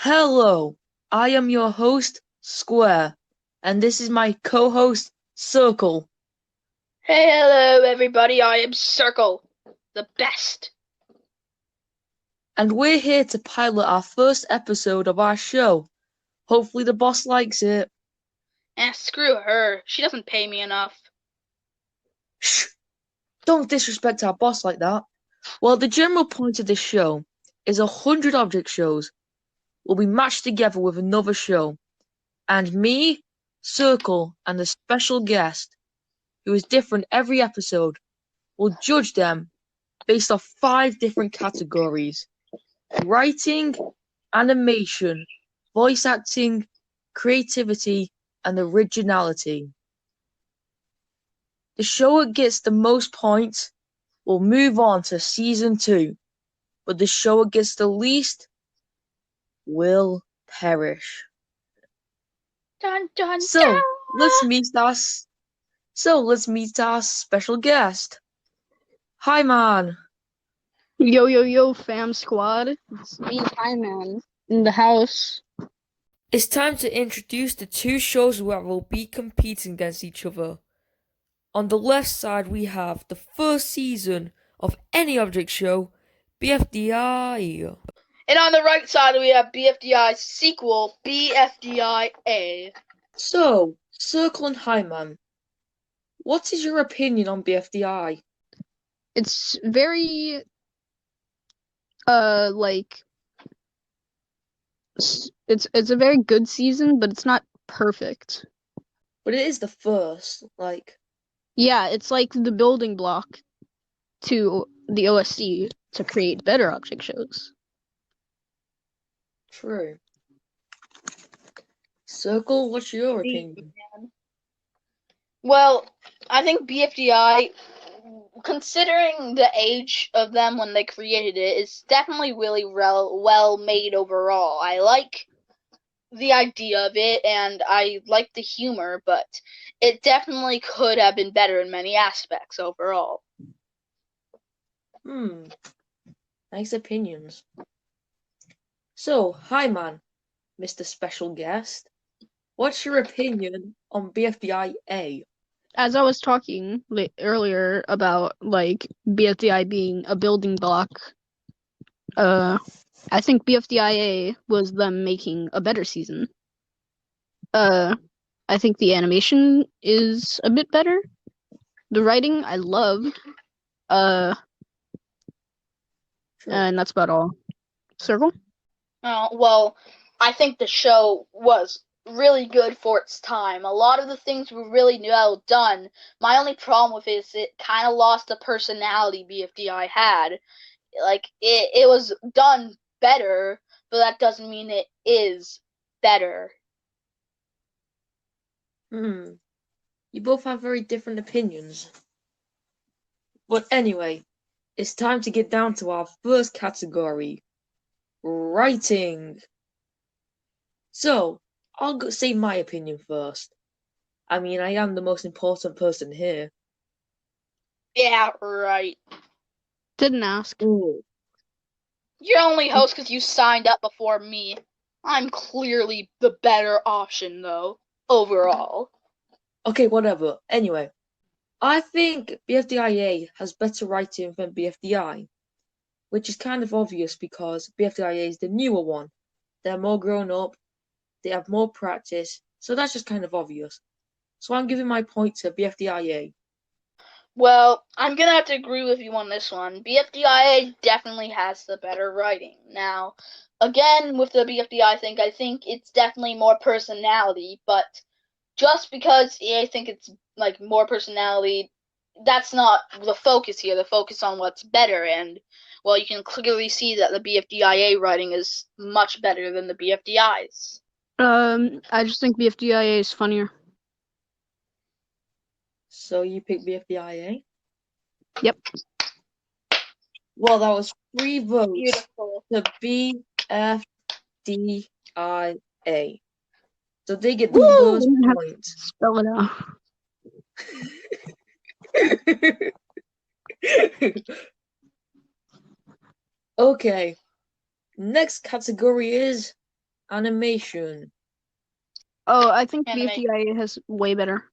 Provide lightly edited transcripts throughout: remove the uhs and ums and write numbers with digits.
Hello, I am your host, Square, and this is my co-host, Circle, Hey, hello, everybody. I am Circle, the best. and we're here to pilot our first episode of our show. Hopefully the boss likes it. Screw her. She doesn't pay me enough. Shh, don't disrespect our boss like that. Well, the general point of this show is 100 object shows will be matched together with another show, and me, Circle, and a special guest, who is different every episode, will judge them based off 5 different categories: writing, animation, voice acting, creativity, and originality. The show that gets the most points will move on to season 2, but the show that gets the least will perish. Dun dun So let's dun. meet us. So let's meet our special guest. Hi, man. Yo, yo, yo, fam squad. It's me, Hi Man, in the house. It's time to introduce the two shows that will be competing against each other. On the left side, we have the first season of any object show, bfdi. And on the right side, we have BFDI's sequel, bfdia. So, Circle and Hyman, what is your opinion on bfdi? It's very, like, it's a very good season, but it's not perfect. But it is the first, like, Yeah, it's like the building block to the OSC to create better object shows. true. Circle, what's your opinion? Well, I think BFDI, considering the age of them when they created it, is definitely really well made overall. I like the idea of it and I like the humor, but it definitely could have been better in many aspects overall. Nice opinions. So, Hyman, Mr. Special Guest, what's your opinion on bfdia? As I was talking earlier about like BFDI being a building block, I think BFDIA was them making a better season. I think the animation is a bit better. The writing I love. Uh, True. and that's about all. Circle? Well, I think the show was really good for its time. A lot of the things were really well done. My only problem with it is it kind of lost the personality BFDI had. Like, it was done better, but that doesn't mean it is better. You both have very different opinions. But anyway, it's time to get down to our first category, writing. So, I'll say my opinion first. I mean, I am the most important person here. Yeah, right. Didn't ask. Ooh. You're only host because you signed up before me. I'm clearly the better option, though, overall. Okay, whatever. Anyway, I think BFDIA has better writing than BFDI, which is kind of obvious because BFDIA is the newer one. They're more grown up, they have more practice, so that's just kind of obvious. So I'm giving my point to BFDIA. Well, I'm gonna have to agree with you on this one. BFDIA definitely has the better writing. Now, again, with the BFDI thing, I think it's definitely more personality, but just because I think it's like more personality, that's not the focus here. The focus on what's better, and well, you can clearly see that the BFDIA writing is much better than the BFDI's. I just think BFDIA is funnier. So you pick BFDIA? Yep. Well, that was 3 votes Beautiful. to BFDIA. So they get the first point. Spell it out. Okay, next category is Animation. Oh, I think Animation. bfdia has way better.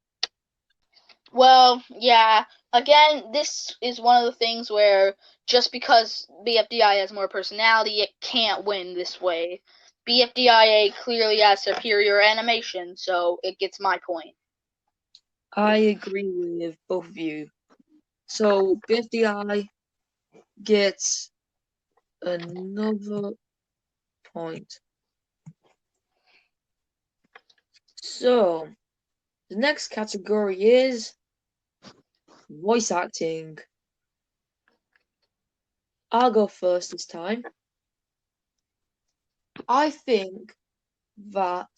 Well, yeah. Again, this is one of the things where just because BFDI has more personality, it can't win this way. BFDIA clearly has superior animation, so it gets my point. I agree with both of you. So bfdi gets another point. So the next category is voice acting. I'll go first this time. I think that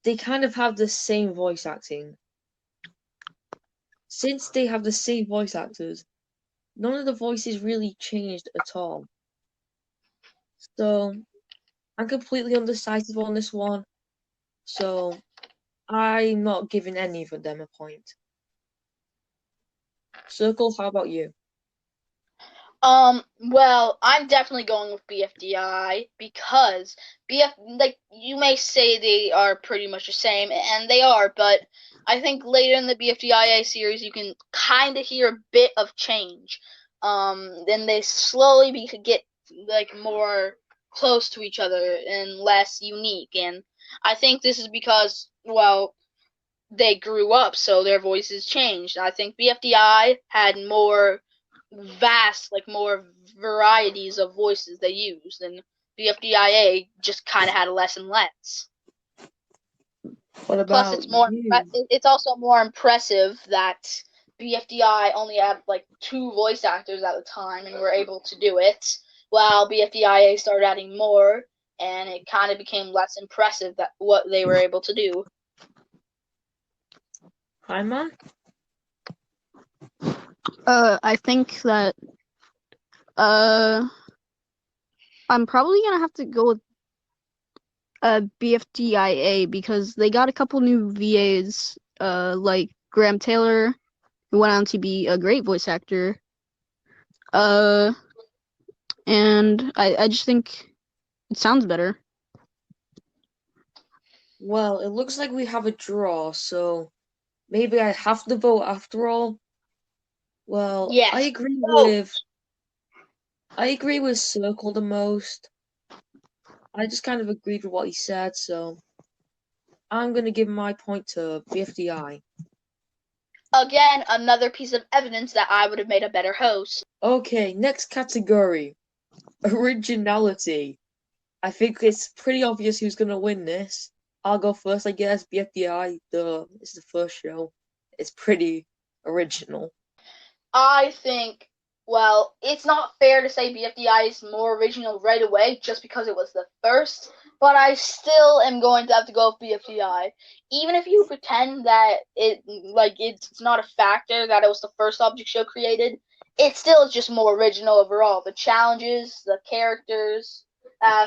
they kind of have the same voice acting. Since they have the same voice actors, none of the voices really changed at all. So I'm completely undecisive on this one. So I'm not giving any of them a point. Circle, how about you? Well, I'm definitely going with BFDI because like you may say they are pretty much the same, and they are, but I think later in the BFDIA series you can kind of hear a bit of change. Then they slowly get like more close to each other and less unique, and I think this is because, well, they grew up, so their voices changed. I think BFDI had more vast, like more varieties of voices they used, and BFDIA just kind of had less and less. What Plus, about it's more. you? It's also more impressive that BFDI only had like 2 voice actors at the time and were able to do it, while BFDIA started adding more, and it kind of became less impressive that what they were able to do. Hi, man. I think that uh I'm probably gonna have to go with bfdia because they got a couple new VAs, like Graham Taylor, who went on to be a great voice actor. Uh, and I just think it sounds better. Well, it looks like we have a draw, so maybe I have to vote after all. Well, Yes. I agree with Circle the most. I just kind of agreed with what he said, so I'm gonna give my point to BFDI. Again, another piece of evidence that I would have made a better host. Okay, next category. Originality. I think it's pretty obvious who's gonna win this. I'll go first, I guess. BFDI, it's the first show. It's pretty original. I think, well, it's not fair to say BFDI is more original right away just because it was the first, but I still am going to have to go with BFDI. Even if you pretend that it's not a factor that it was the first object show created, it still is just more original overall. The challenges, the characters,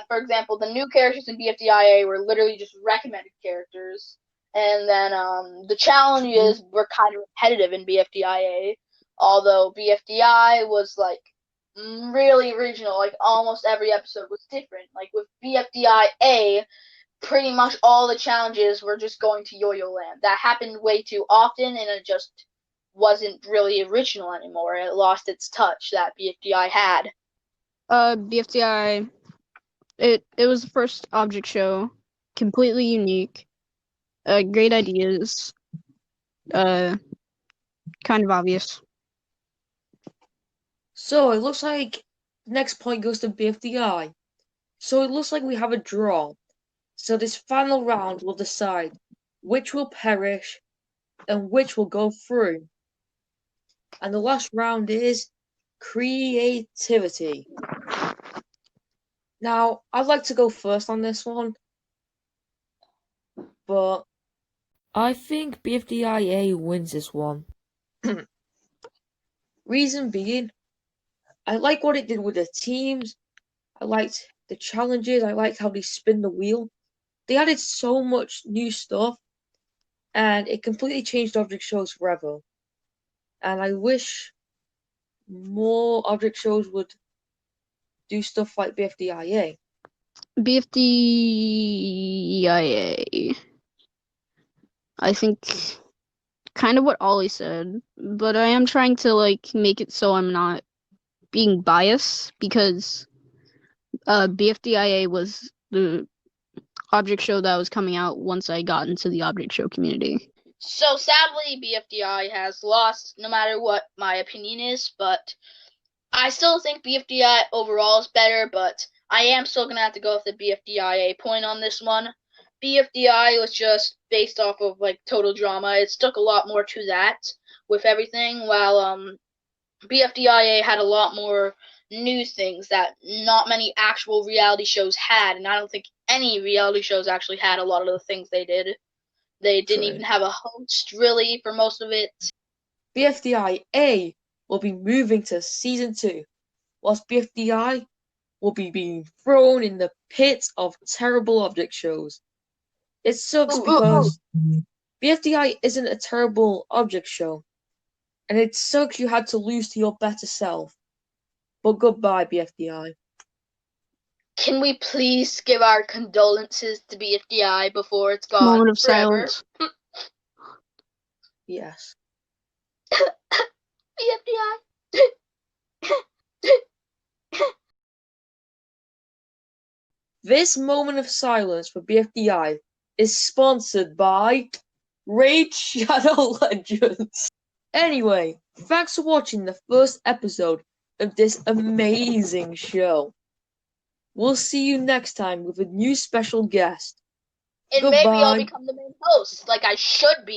for example, the new characters in BFDIA were literally just recommended characters. And then the challenges were kind of repetitive in BFDIA, although BFDI was like really original. Like almost every episode was different. Like with BFDIA, pretty much all the challenges were just going to Yo-Yo Land. That happened way too often, and it just wasn't really original anymore. It lost its touch that BFDI had. bfdi, it was the first object show, completely unique, great ideas, uh kind of obvious. So it looks like the next point goes to BFDI. So it looks like we have a draw. So this final round will decide which will perish and which will go through. And the last round is creativity. Now, I'd like to go first on this one, but I think BFDIA wins this one. Reason being, I like what it did with the teams. I liked the challenges. I liked how they spin the wheel. They added so much new stuff, and it completely changed object shows forever. And I wish more object shows would do stuff like BFDIA. bfdia. I think kind of what Ollie said, but I am trying to like make it so I'm not being biased because bfdia was the object show that was coming out once I got into the object show community. So sadly, BFDI has lost, no matter what my opinion is, but I still think BFDI overall is better, but I am still going to have to go with the BFDIA point on this one. BFDI was just based off of, like, total drama. It stuck a lot more to that with everything, while BFDIA had a lot more new things that not many actual reality shows had, and I don't think any reality shows actually had a lot of the things they did. They didn't even have a host, really, for most of it. bfdia will be moving to season 2, whilst bfdi will be being thrown in the pit of terrible object shows. It sucks because bfdi isn't a terrible object show, and it sucks you had to lose to your better self. But goodbye, bfdi. Can we please give our condolences to BFDI before it's gone Moment of forever? silence. Yes. BFDI. This moment of silence for bfdi is sponsored by Raid Shadow Legends. Anyway, thanks for watching the first episode of this amazing show. We'll see you next time with a new special guest. And maybe I'll Goodbye. become the main host, like I should be.